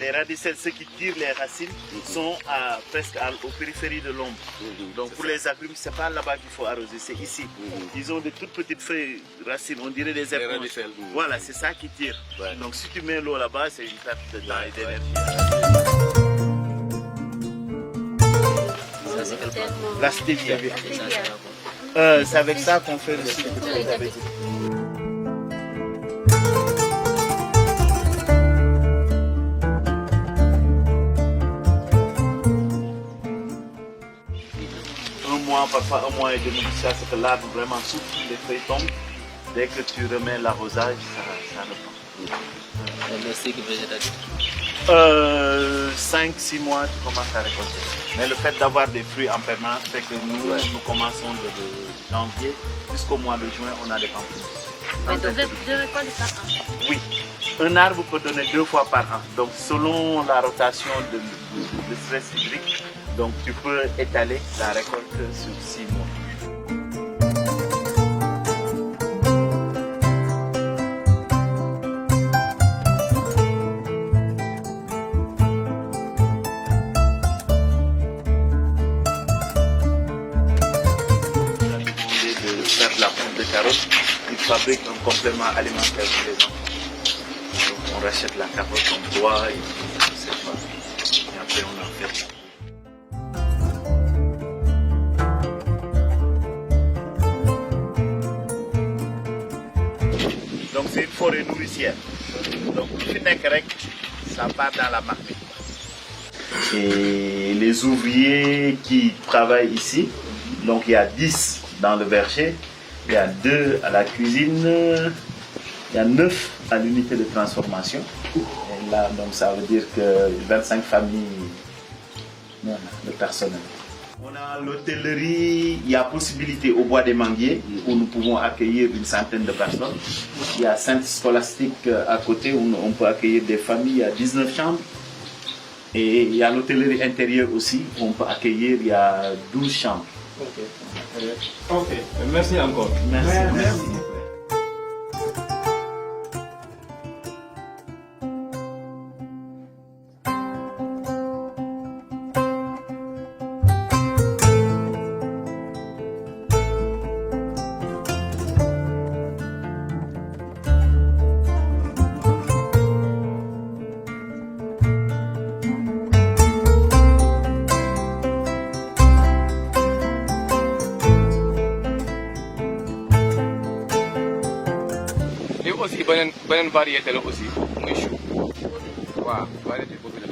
les radicelles, ceux qui tirent les racines, sont presque aux périphéries de l'ombre. Donc pour les agrumes, ce n'est pas là-bas qu'il faut arroser, c'est ici. Ils ont de toutes petites feuilles racines, on dirait des éponges. Voilà, c'est ça qui tire. Ouais. Donc si tu mets l'eau là-bas, c'est une perte de temps et d'énergie. La stevia. C'est avec ça qu'on fait le sucre que vous avez dit. Parfois un mois et demi, ça c'est que l'arbre vraiment souffle, les feuilles tombent. Dès que tu remets l'arrosage, ça reprend. Le cycle végétatif 5-6 mois, tu commences à récolter. Mais le fait d'avoir des fruits en permanence fait que nous commençons de janvier jusqu'au mois de juin, on a des pamplemousses. Mais deux récoltes par an? Oui. Un arbre peut donner 2 fois par an. Donc selon la rotation de stress hydrique, donc tu peux étaler la récolte sur 6 mois. De faire de la pompe de carotte, ils fabriquent un complément alimentaire pour les enfants. Donc on rachète la carotte en bois et après on en fait. Donc c'est une forêt nourricière. Donc ça part dans la marmite. Et les ouvriers qui travaillent ici, donc il y a 10 dans le verger, il y a 2 à la cuisine, il y a 9 à l'unité de transformation. Et là, donc ça veut dire que 25 familles de personnel. On a l'hôtellerie, il y a possibilité au Bois des Manguiers où nous pouvons accueillir une centaine de personnes. Il y a Sainte-Scolastique à côté où on peut accueillir des familles, il y a 19 chambres. Et il y a l'hôtellerie intérieure aussi où on peut accueillir, il y a 12 chambres. Ok, merci encore. Merci. aussi beneen variété la aussi muy chou waaw variété boobu la.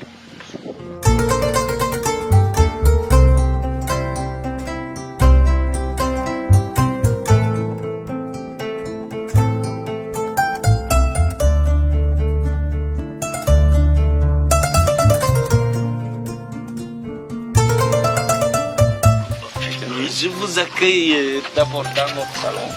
Je vous accueille d'abord dans notre salon.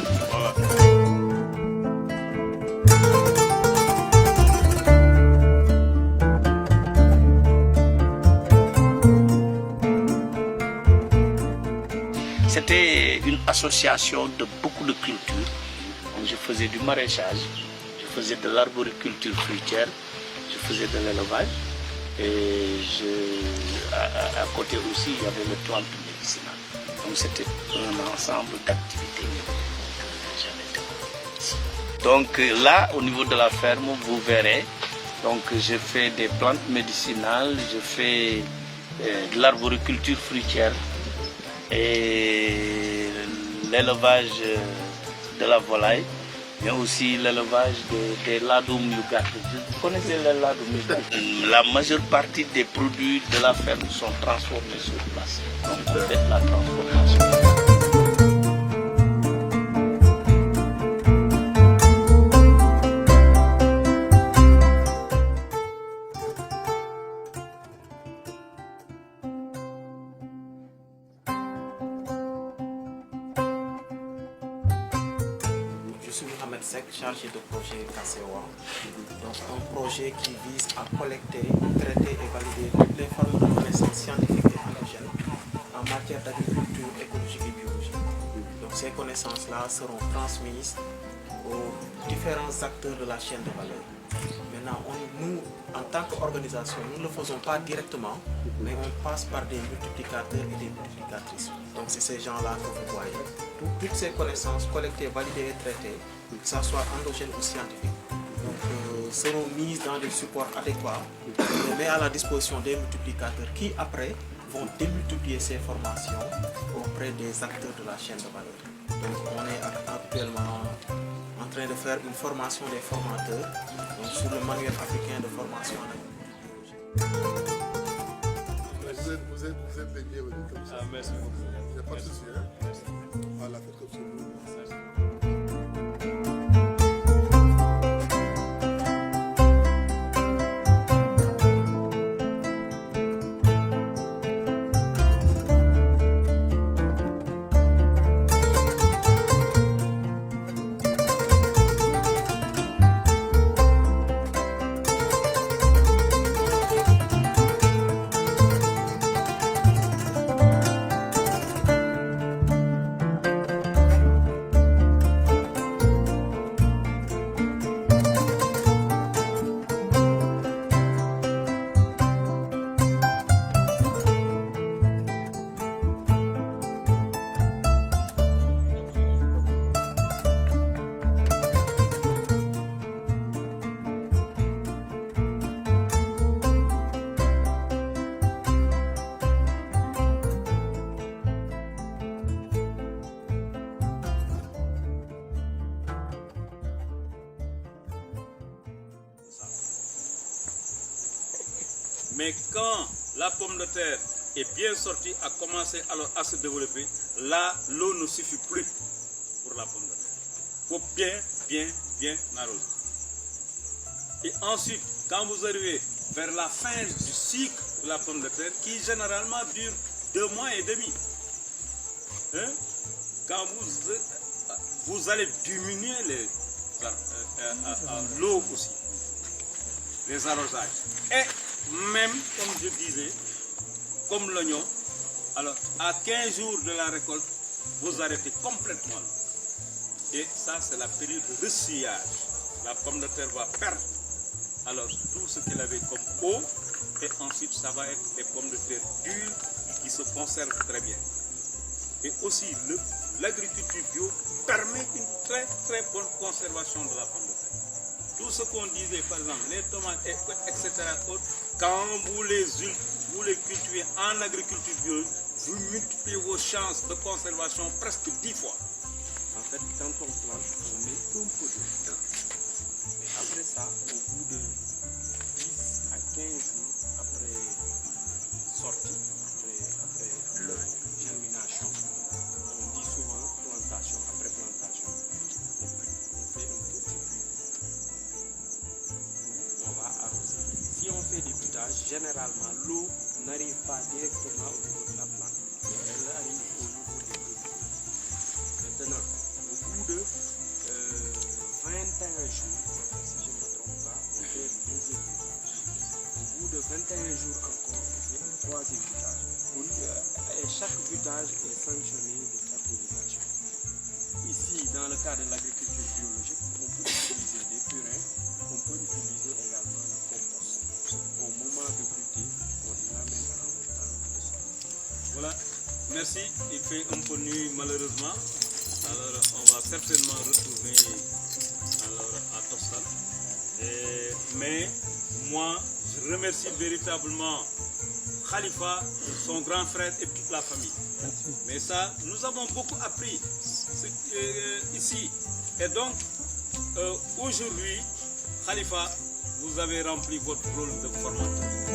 C'était une association de beaucoup de cultures. Donc, je faisais du maraîchage, je faisais de l'arboriculture fruitière, je faisais de l'élevage et à côté aussi il y avait le plantes médicinales. Donc c'était un ensemble d'activités que j'avais développées ici. Donc là, au niveau de la ferme, vous verrez, donc je fais des plantes médicinales, je fais de l'arboriculture fruitière et l'élevage de la volaille, mais aussi l'élevage des ladoum yugat. Vous connaissez les ladoum yugat? La majeure partie des produits de la ferme sont transformés sur place. Donc on fait la transformation. Je suis Mohamed Sek, chargé de projet KCOA. Donc un projet qui vise à collecter, traiter et valider toutes les formes de connaissances scientifiques et indigènes en matière d'agriculture écologique et biologique. Donc ces connaissances-là seront transmises aux différents acteurs de la chaîne de valeur, mais Maintenant, nous, en tant qu'organisation, nous ne le faisons pas directement, mais on passe par des multiplicateurs et des multiplicatrices. Donc c'est ces gens-là que vous voyez. Toutes ces connaissances collectées, validées et traitées, que ce soit endogènes ou scientifiques, seront mises dans des supports adéquats et met à la disposition des multiplicateurs qui, après, vont démultiplier ces formations auprès des acteurs de la chaîne de valeur. Donc on est actuellement en train de faire une formation des formateurs sur le manuel africain de formation en agriculture. Vous êtes les bienvenus comme ça. Merci beaucoup. Il n'y a pas de souci. Hein? Voilà, faites comme ça. Mais quand la pomme de terre est bien sortie, a commencé alors à se développer, là, l'eau ne suffit plus pour la pomme de terre. Il faut bien arroser. Et ensuite, quand vous arrivez vers la fin du cycle de la pomme de terre, qui généralement dure 2 mois et demi, hein, quand vous allez diminuer l'eau aussi, les arrosages. Et même, comme je disais, comme l'oignon, alors à 15 jours de la récolte, vous arrêtez complètement l'eau. Et ça, c'est la période de ressillage. La pomme de terre va perdre alors tout ce qu'elle avait comme eau, et ensuite ça va être des pommes de terre dures qui se conservent très bien. Et aussi, l'agriculture bio permet une très bonne conservation de la pomme de terre. Tout ce qu'on disait, par exemple, les tomates, etc., quand vous les cultivez en agriculture bio, vous multipliez vos chances de conservation presque 10 fois. En fait, quand on plante, on met un peu de temps. Mais après ça, au bout de 10 à 15 jours après sortie, après germination, on dit souvent plantation, après plantation, on fait un tout petit puits. On va arroser. Si on fait des buttages, généralement l'eau n'arrive pas directement au niveau de la plante, mais elle arrive au niveau des bulbes. Maintenant, au bout de 21 jours, si je ne me trompe pas, on fait le deuxième butage. Au bout de 21 jours encore, on fait un troisième butage. Et chaque butage est sanctionné de fertilisation. Ici, dans le cas de l'agriculture biologique, on peut utiliser des purins, on peut utiliser également le compost. Au moment de brûler, on l'amène en le temps de sol. Voilà, merci. Il fait un peu nuit malheureusement. Alors on va certainement retourner à Tostan. Mais moi, je remercie véritablement Khalifa, son grand frère et toute la famille. Mais ça, nous avons beaucoup appris ici. Et donc, aujourd'hui, Khalifa, vous avez rempli votre rôle de formateur.